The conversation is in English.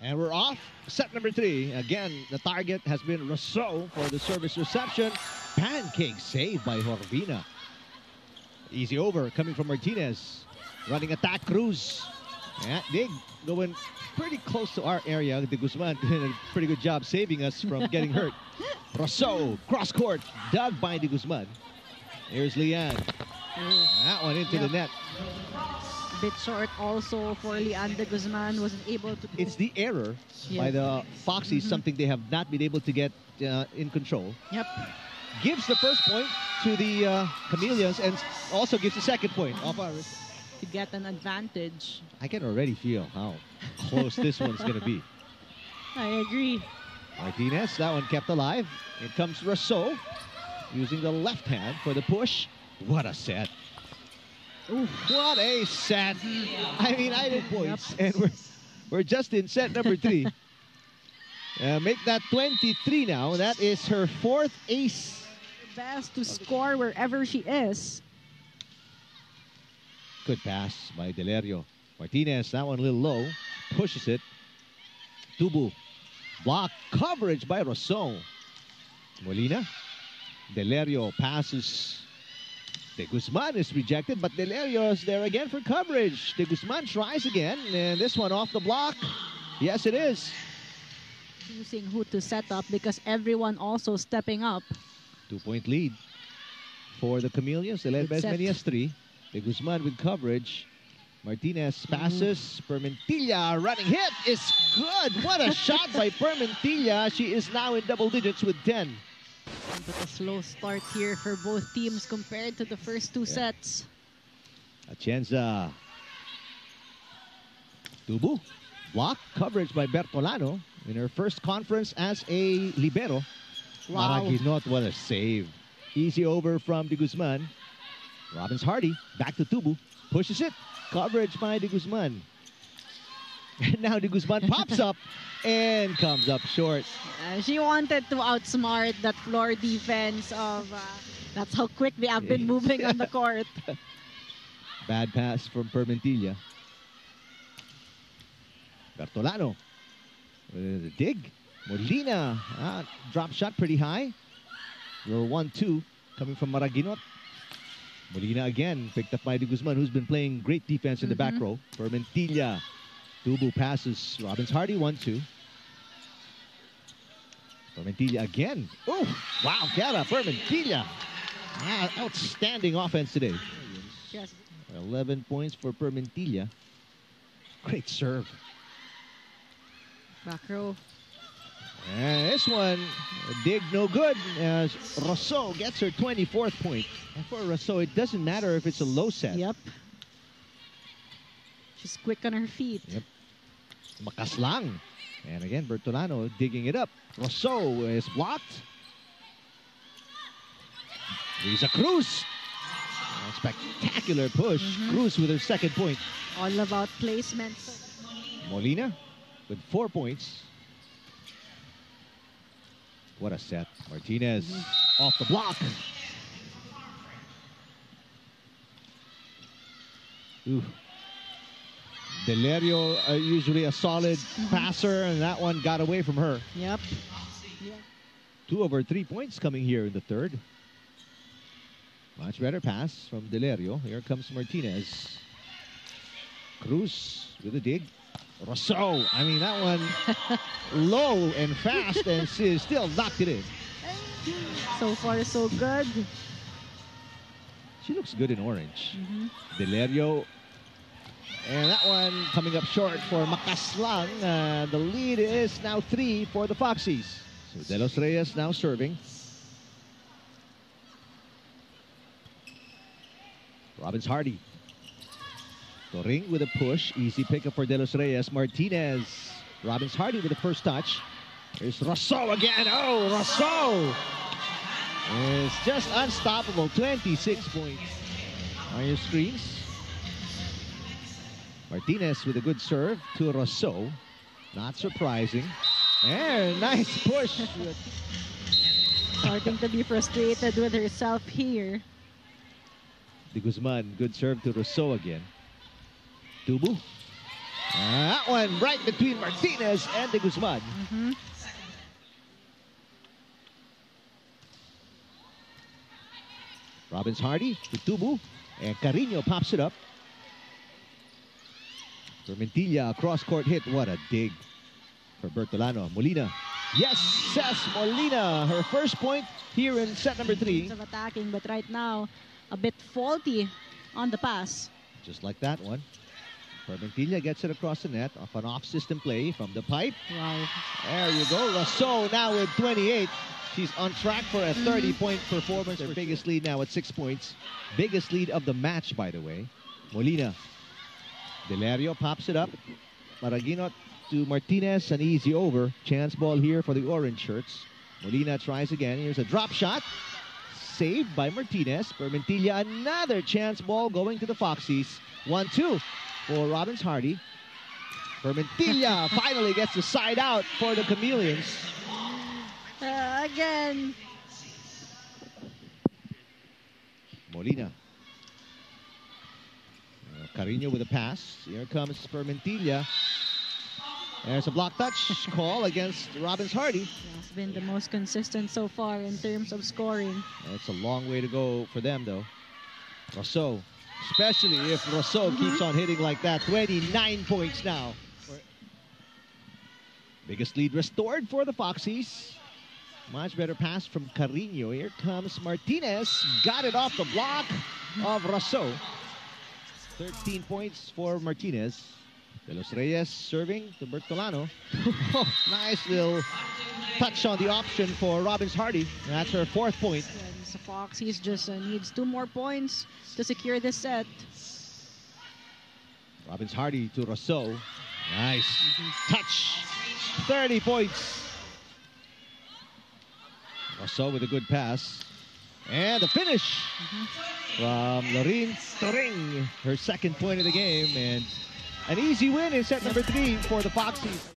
And we're off. Set number 3. Again, the target has been Rousseau for the service reception. Pancake save by Jorvina. Easy over coming from Martinez. Running attack, Cruz. Yeah, Dig going pretty close to our area. De Guzman did a pretty good job saving us from getting hurt. Rousseau, cross court, dug by De Guzman. Here's Lian. That one into the net. Bit short also for Lian De Guzman, wasn't able to. It's the error by the Foxies, something they have not been able to get in control. Yep. Gives the first point to the Chameleons and also gives the second point off our wrist. To get an advantage. I can already feel how close this one's going to be. I agree. Martinez, that one kept alive. Here comes Rousseau using the left hand for the push. What a set. Ooh, what a set. I mean, I did points, and we're just in set number 3. Make that 23 now. That is her 4th ace. Best to score wherever she is. Good pass by Delerio. Martinez, that one a little low. Pushes it. Tubu. Block coverage by Rousseau. Molina. Delerio passes. De Guzman is rejected, but Delerio is there again for coverage. De Guzman tries again, and this one off the block. Yes, it is. Choosing who to set up because everyone also stepping up. 2-point lead for the Chameleons. They led by as many as 3. De Guzman with coverage. Martinez passes. Permentilla running hit is good. What a shot by Permentilla. She is now in double digits with 10. But a slow start here for both teams compared to the first 2 sets. Atienza. Tubu. Block coverage by Bertolano in her first conference as a libero. Wow. Maraguinot, what a save. Easy over from De Guzman. Robbins Hardy back to Tubu. Pushes it. Coverage by De Guzman. And now De Guzman pops up and comes up short. She wanted to outsmart that floor defense of... that's how quick they have been moving on the court. Bad pass from Permentilla. Bertolano. The dig. Molina. Drop shot pretty high. We're 1-2 coming from Maraguinot. Molina again picked up by De Guzman, who's been playing great defense in the back row. Permentilla. Tubu passes. Robbins Hardy 1-2. Permentilla again. Oh, wow, Kara Permentilla. Outstanding offense today. Yes. 11 points for Permentilla. Great serve. Back row. And this one, dig no good as Rousseau gets her 24th point. And for Rousseau, it doesn't matter if it's a low set. Yep. She's quick on her feet. Yep. Makas lang. And again, Bertolano digging it up. Rousseau is blocked. Lisa Cruz. A spectacular push. Cruz with her 2nd point. All about placement. Molina with 4 points. What a set. Martinez off the block. Ooh. Delerio, usually a solid passer, and that one got away from her. Yep. 2 over 3 points coming here in the 3rd. Much better pass from Delerio. Here comes Martinez. Cruz with a dig. Rousseau, I mean, that one low and fast, and she still knocked it in. So far, so good. She looks good in orange. Delerio, and that one coming up short for Makaslang. The lead is now 3 for the Foxies. So De Los Reyes now serving. Robbins Hardy. Toring with a push. Easy pickup for De Los Reyes. Martinez. Robbins Hardy with the first touch. Here's Rousseau again. Oh, Rousseau is just unstoppable. 26 points on your screens. Martinez with a good serve to Rousseau. Not surprising. And nice push. Starting to be frustrated with herself here. De Guzman, good serve to Rousseau again. Tubu. That one right between Martinez and De Guzman. Robbins Hardy to Tubu, and Carino pops it up. Fermentilla, cross-court hit. What a dig for Bertolano. Molina. Yes, says Molina. Her first point here in set number 3. Of attacking, but right now, a bit faulty on the pass. Just like that one. Fermentilla gets it across the net off an off-system play from the pipe. Wow. There you go. Raso now with 28. She's on track for a 30-point performance. Her biggest lead now at 6 points. Biggest lead of the match, by the way. Molina. Delerio pops it up. Maraguinot to Martinez. An easy over. Chance ball here for the orange shirts. Molina tries again. Here's a drop shot. Saved by Martinez. Fermentilla, another chance ball going to the Foxies. 1-2 for Robbins Hardy. Fermentilla finally gets the side out for the Chameleons. Again. Molina. Carino with a pass. Here comes Fermentilla. There's a block touch call against Robbins Hardy. Has been the most consistent so far in terms of scoring. It's a long way to go for them, though. Raso, especially if Raso keeps on hitting like that. 29 points now. Biggest lead restored for the Foxies. Much better pass from Carino. Here comes Martinez. Got it off the block of Raso. 13 points for Martinez. De Los Reyes serving to Bertolano. Nice little touch on the option for Robbins Hardy. That's her 4th point. And the Foxies just needs 2 more points to secure this set. Robbins Hardy to Raso. Nice touch. 30 points. Raso with a good pass. And the finish from Lorene Toring. Her 2nd point of the game. And an easy win in set number 3 for the Foxies.